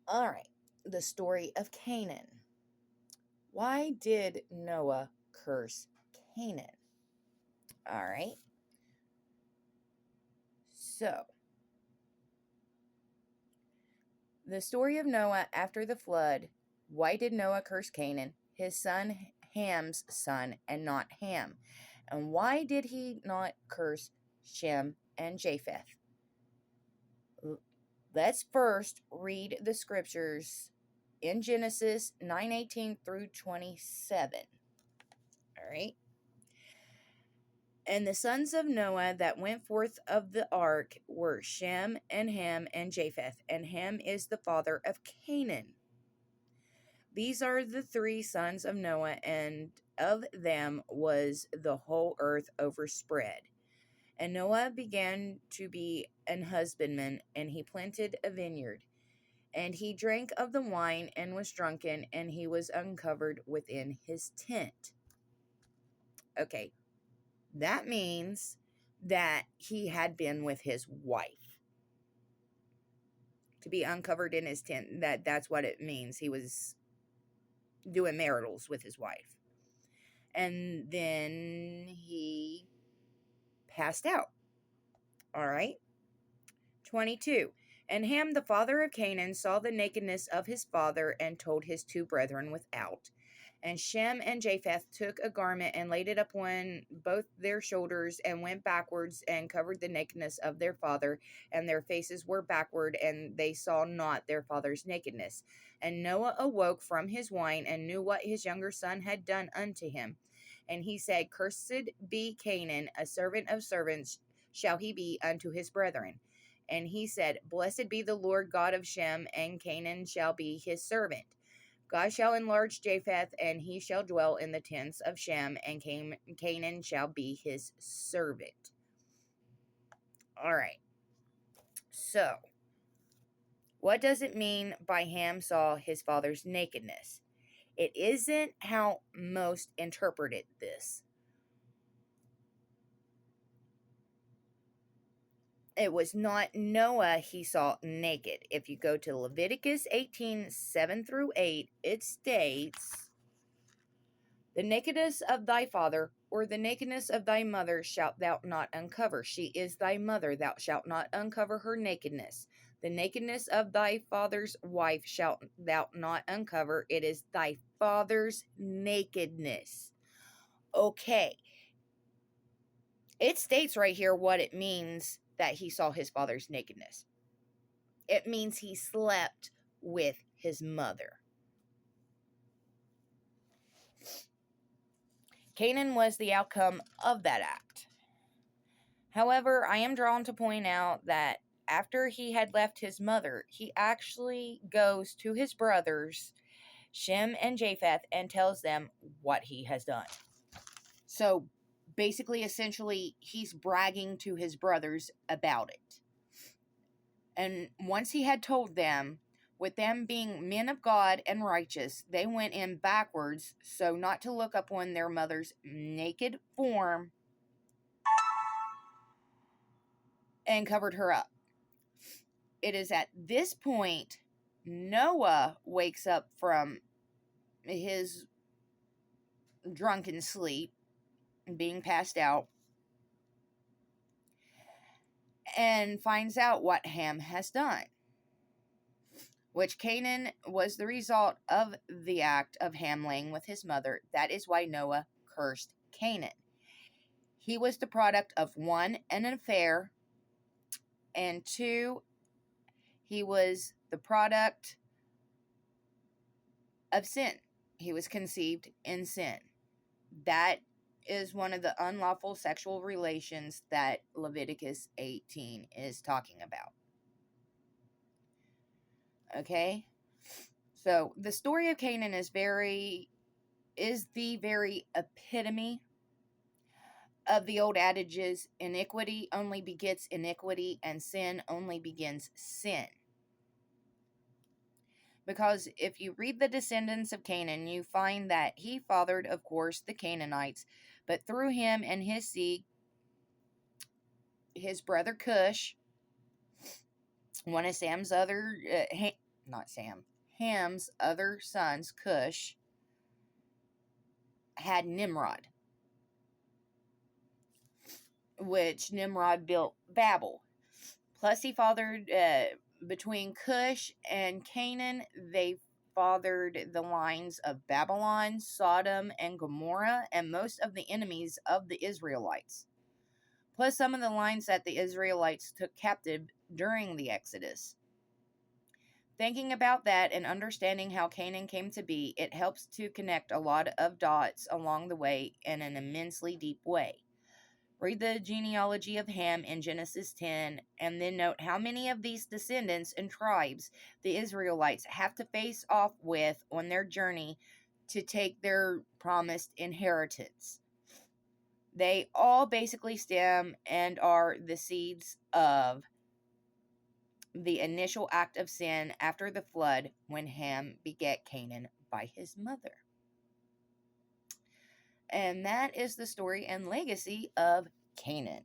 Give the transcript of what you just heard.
All right, the story of Canaan. Why did Noah curse Canaan? All right, so the story of Noah after the flood. Why did Noah curse Canaan, his son Ham's son, and not Ham? And why did he not curse Shem and Japheth? Let's first read the scriptures in Genesis 9:18 through 27. All right. And the sons of Noah that went forth of the ark were Shem and Ham and Japheth, and Ham is the father of Canaan. These are the three sons of Noah, and of them was the whole earth overspread. And Noah began to be an husbandman, and he planted a vineyard. And he drank of the wine and was drunken, and he was uncovered within his tent. Okay, that means that he had been with his wife. To be uncovered in his tent, that's what it means. He was doing maritals with his wife. And then he passed out. All right. 22. And Ham, the father of Canaan, saw the nakedness of his father and told his two brethren without. And Shem and Japheth took a garment and laid it upon both their shoulders and went backwards and covered the nakedness of their father, and their faces were backward, and they saw not their father's nakedness. And Noah awoke from his wine and knew what his younger son had done unto him. And he said, Cursed be Canaan, a servant of servants shall he be unto his brethren. And he said, Blessed be the Lord God of Shem, and Canaan shall be his servant. God shall enlarge Japheth, and he shall dwell in the tents of Shem, and Canaan shall be his servant. All right. So, what does it mean by Ham saw his father's nakedness? It isn't how most interpreted this. It was not Noah he saw naked. If you go to Leviticus 18:7-8, it states, The nakedness of thy father, or the nakedness of thy mother, shalt thou not uncover. She is thy mother, thou shalt not uncover her nakedness. The nakedness of thy father's wife shalt thou not uncover. It is thy father's nakedness. Okay. It states right here what it means that he saw his father's nakedness. It means he slept with his mother. Canaan was the outcome of that act. However, I am drawn to point out that after he had left his mother, he actually goes to his brothers, Shem and Japheth, and tells them what he has done. So basically, essentially, he's bragging to his brothers about it. And once he had told them, with them being men of God and righteous, they went in backwards, so not to look upon their mother's naked form, and covered her up. It is at this point Noah wakes up from his drunken sleep, being passed out, and finds out what Ham has done, which Canaan was the result of the act of Ham laying with his mother. That is why Noah cursed Canaan. He was the product of, one, an affair, and two, he was the product of sin. He was conceived in sin. That is one of the unlawful sexual relations that Leviticus 18 is talking about. Okay? So the story of Canaan is the very epitome of the old adages, iniquity only begets iniquity, and sin only begins sin. Because if you read the descendants of Canaan, you find that he fathered, of course, the Canaanites, but through him and his seed, his brother Cush, one of Sam's other not Sam, Ham's other sons, Cush, had Nimrod, which Nimrod built Babel. Plus, he fathered, between Cush and Canaan, they fathered the lines of Babylon, Sodom, and Gomorrah, and most of the enemies of the Israelites. Plus, some of the lines that the Israelites took captive during the Exodus. Thinking about that and understanding how Canaan came to be, it helps to connect a lot of dots along the way in an immensely deep way. Read the genealogy of Ham in Genesis 10, and then note how many of these descendants and tribes the Israelites have to face off with on their journey to take their promised inheritance. They all basically stem and are the seeds of the initial act of sin after the flood when Ham begat Canaan by his mother. And that is the story and legacy of Canaan.